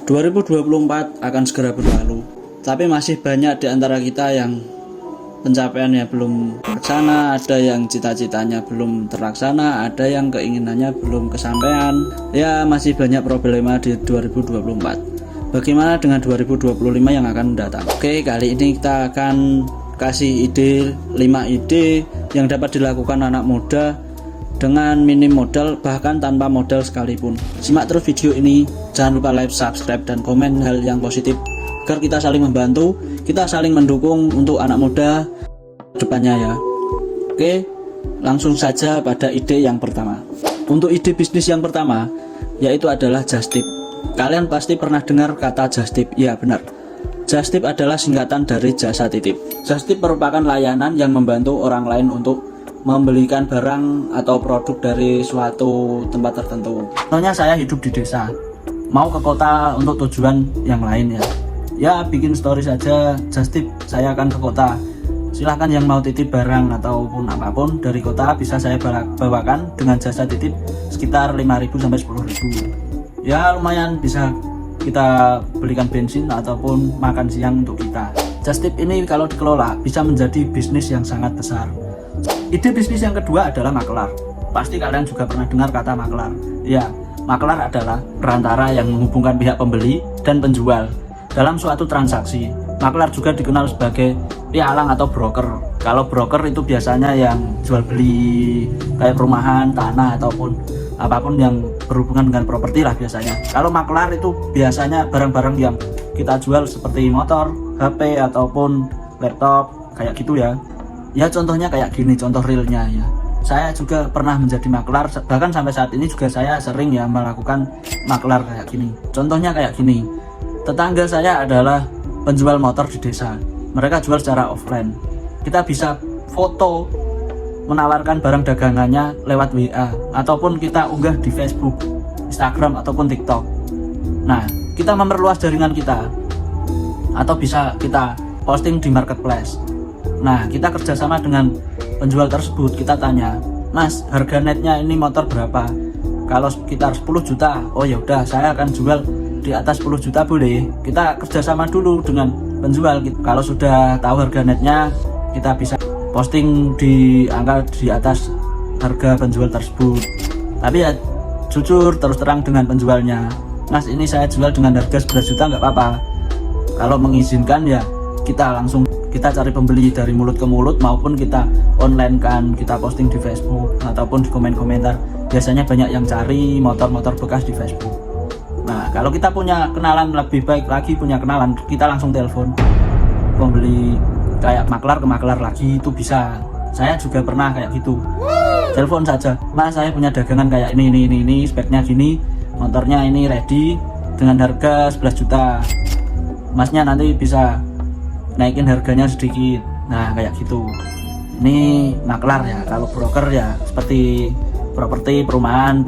2024 akan segera berlalu, tapi masih banyak di antara kita yang pencapaiannya belum terlaksana, ada yang cita-citanya belum terlaksana, ada yang keinginannya belum kesampaian. Ya, masih banyak problema di 2024. Bagaimana dengan 2025 yang akan datang? Oke, kali ini kita akan kasih 5 ide yang dapat dilakukan anak muda dengan minim modal, bahkan tanpa modal sekalipun. Simak terus video ini, jangan lupa like, subscribe, dan komen hal yang positif agar kita saling membantu, kita saling mendukung untuk anak muda depannya ya. Oke, langsung saja pada ide yang pertama. Untuk ide bisnis yang pertama, yaitu adalah just tip. Kalian pasti pernah dengar kata just tip? Ya benar, just tip adalah singkatan dari jasa titip. Just tip merupakan layanan yang membantu orang lain untuk membelikan barang atau produk dari suatu tempat tertentu. Contohnya saya hidup di desa, mau ke kota untuk tujuan yang lain ya bikin story saja, just tip saya akan ke kota, silahkan yang mau titip barang ataupun apapun dari kota bisa saya bawakan dengan jasa titip sekitar 5.000 sampai 10.000. Ya lumayan bisa kita belikan bensin ataupun makan siang untuk kita. Just tip ini kalau dikelola bisa menjadi bisnis yang sangat besar. Ide bisnis yang kedua adalah makelar. Pasti kalian juga pernah dengar kata makelar. Ya, makelar adalah perantara yang menghubungkan pihak pembeli dan penjual dalam suatu transaksi. Makelar juga dikenal sebagai pialang atau broker. Kalau broker itu biasanya yang jual beli kayak perumahan, tanah ataupun apapun yang berhubungan dengan properti lah biasanya. Kalau makelar itu biasanya barang-barang yang kita jual seperti motor, HP ataupun laptop kayak gitu ya. Ya contohnya kayak gini, contoh realnya ya. Saya juga pernah menjadi makelar, bahkan sampai saat ini juga saya sering ya melakukan makelar kayak gini. Contohnya kayak gini, tetangga saya adalah penjual motor di desa. Mereka jual secara offline. Kita bisa foto menawarkan barang dagangannya lewat WA ataupun kita unggah di Facebook, Instagram ataupun TikTok. Nah, kita memperluas jaringan kita atau bisa kita posting di marketplace. Nah, kita kerjasama dengan penjual tersebut, kita tanya, Mas, harga netnya ini motor berapa? Kalau sekitar 10 juta, oh ya udah, saya akan jual di atas 10 juta boleh. Kita kerjasama dulu dengan penjual. Kalau sudah tahu harga netnya, kita bisa posting di angka di atas harga penjual tersebut. Tapi ya jujur terus terang dengan penjualnya, Mas, ini saya jual dengan harga 11 juta nggak apa-apa. Kalau mengizinkan ya kita cari pembeli dari mulut ke mulut maupun kita online kan, kita posting di Facebook ataupun di komentar. Biasanya banyak yang cari motor-motor bekas di Facebook. Nah, kalau kita punya kenalan, lebih baik lagi punya kenalan, kita langsung telepon pembeli kayak maklar ke maklar lagi itu bisa. Saya juga pernah kayak gitu. Telepon saja, Mas, saya punya dagangan kayak ini, speknya gini, motornya ini ready dengan harga 11 juta. Masnya nanti bisa naikin harganya sedikit. Nah kayak gitu. Ini maklar ya. Kalau broker ya seperti properti, perumahan,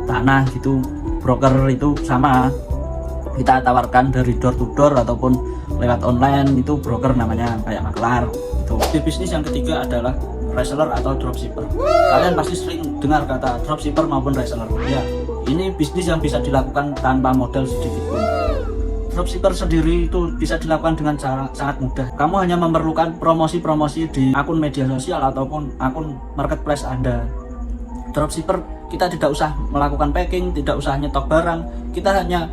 tanah gitu. Broker itu sama, kita tawarkan dari door to door ataupun lewat online, itu broker namanya, kayak maklar itu. Di bisnis yang ketiga adalah reseller atau dropshipper. Kalian pasti sering dengar kata dropshipper maupun reseller ya. Ini bisnis yang bisa dilakukan tanpa modal sedikit pun. Dropshipper sendiri itu bisa dilakukan dengan cara sangat mudah. Kamu hanya memerlukan promosi-promosi di akun media sosial ataupun akun marketplace Anda. Dropshipper kita tidak usah melakukan packing, tidak usah nyetok barang, kita hanya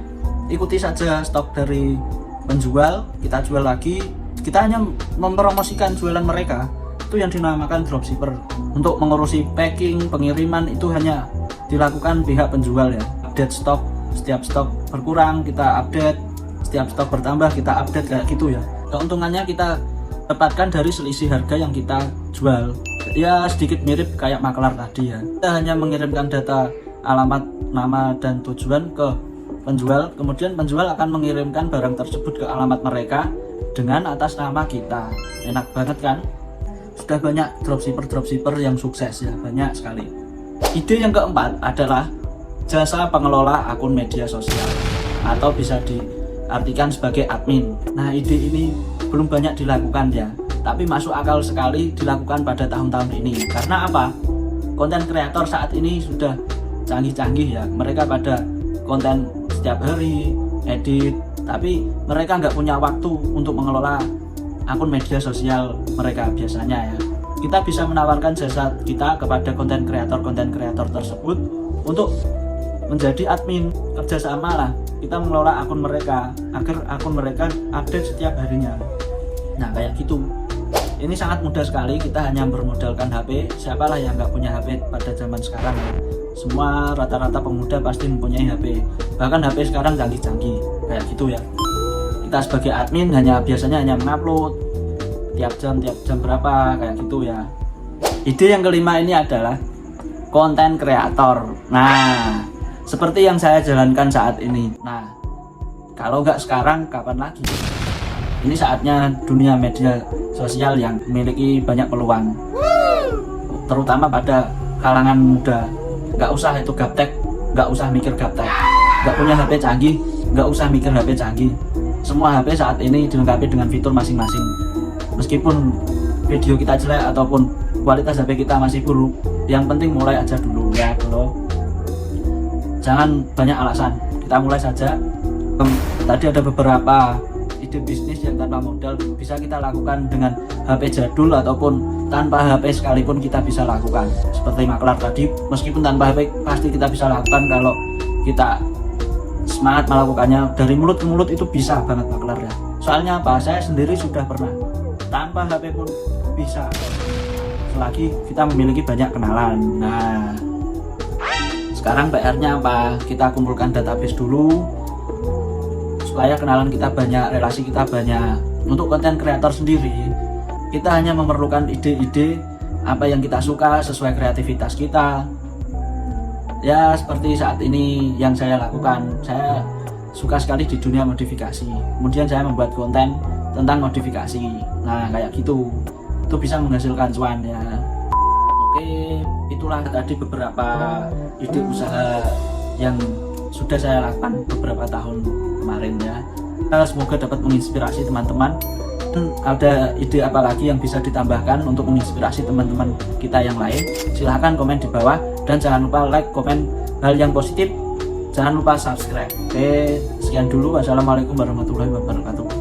ikuti saja stok dari penjual, kita jual lagi, kita hanya mempromosikan jualan mereka. Itu yang dinamakan dropshipper. Untuk mengurusi packing, pengiriman itu hanya dilakukan pihak penjual ya. Update stok, setiap stok berkurang kita update, setiap stok bertambah kita update kayak gitu ya. Keuntungannya kita dapatkan dari selisih harga yang kita jual. Ya sedikit mirip kayak maklar tadi ya. Kita hanya mengirimkan data, alamat, nama, dan tujuan ke penjual. Kemudian penjual akan mengirimkan barang tersebut ke alamat mereka dengan atas nama kita. Enak banget kan? Sudah banyak dropshipper yang sukses ya, banyak sekali. Ide yang keempat adalah jasa pengelola akun media sosial atau bisa diartikan sebagai admin. Nah ide ini belum banyak dilakukan ya, tapi masuk akal sekali dilakukan pada tahun-tahun ini. Karena apa? Konten kreator saat ini sudah canggih-canggih ya. Mereka pada konten setiap hari, edit, tapi mereka nggak punya waktu untuk mengelola akun media sosial mereka biasanya ya. Kita bisa menawarkan jasa kita kepada konten kreator tersebut untuk menjadi admin, kerjasama lah kita mengelola akun mereka agar akun mereka update setiap harinya. Nah kayak gitu. Ini sangat mudah sekali, kita hanya bermodalkan HP. Siapalah yang nggak punya HP pada zaman sekarang ya. Semua rata-rata pemuda pasti mempunyai HP. Bahkan HP sekarang canggih-canggih kayak gitu ya. Kita sebagai admin biasanya hanya mengupload tiap jam berapa kayak gitu ya. Ide yang kelima ini adalah konten kreator. Nah, seperti yang saya jalankan saat ini. Nah, kalau nggak sekarang kapan lagi? Ini saatnya dunia media sosial yang memiliki banyak peluang, terutama pada kalangan muda. Nggak usah itu gaptek, nggak usah mikir gaptek. Nggak punya HP canggih, nggak usah mikir HP canggih. Semua HP saat ini dilengkapi dengan fitur masing-masing. Meskipun video kita jelek ataupun kualitas HP kita masih buruk, yang penting mulai aja dulu ya bro. Jangan banyak alasan, kita mulai saja. Tadi ada beberapa ide bisnis yang tanpa modal bisa kita lakukan dengan HP jadul ataupun tanpa HP sekalipun kita bisa lakukan. Seperti maklar tadi, meskipun tanpa HP pasti kita bisa lakukan kalau kita semangat melakukannya. Dari mulut ke mulut itu bisa banget maklar ya. Soalnya apa? Saya sendiri sudah pernah tanpa HP pun bisa, selagi kita memiliki banyak kenalan. Nah, sekarang PR-nya apa? Kita kumpulkan database dulu supaya kenalan kita banyak, relasi kita banyak. Untuk konten kreator sendiri, kita hanya memerlukan ide-ide apa yang kita suka sesuai kreativitas kita. Ya seperti saat ini yang saya lakukan, saya suka sekali di dunia modifikasi. Kemudian saya membuat konten tentang modifikasi. Nah kayak gitu, itu bisa menghasilkan cuan ya. Oke, itulah tadi beberapa ide usaha yang sudah saya lakukan beberapa tahun kemarin ya. Semoga dapat menginspirasi teman-teman. Ada ide apa lagi yang bisa ditambahkan untuk menginspirasi teman-teman kita yang lain? Silahkan komen di bawah dan jangan lupa like, komen hal yang positif. Jangan lupa subscribe. Oke, sekian dulu. Wassalamualaikum warahmatullahi wabarakatuh.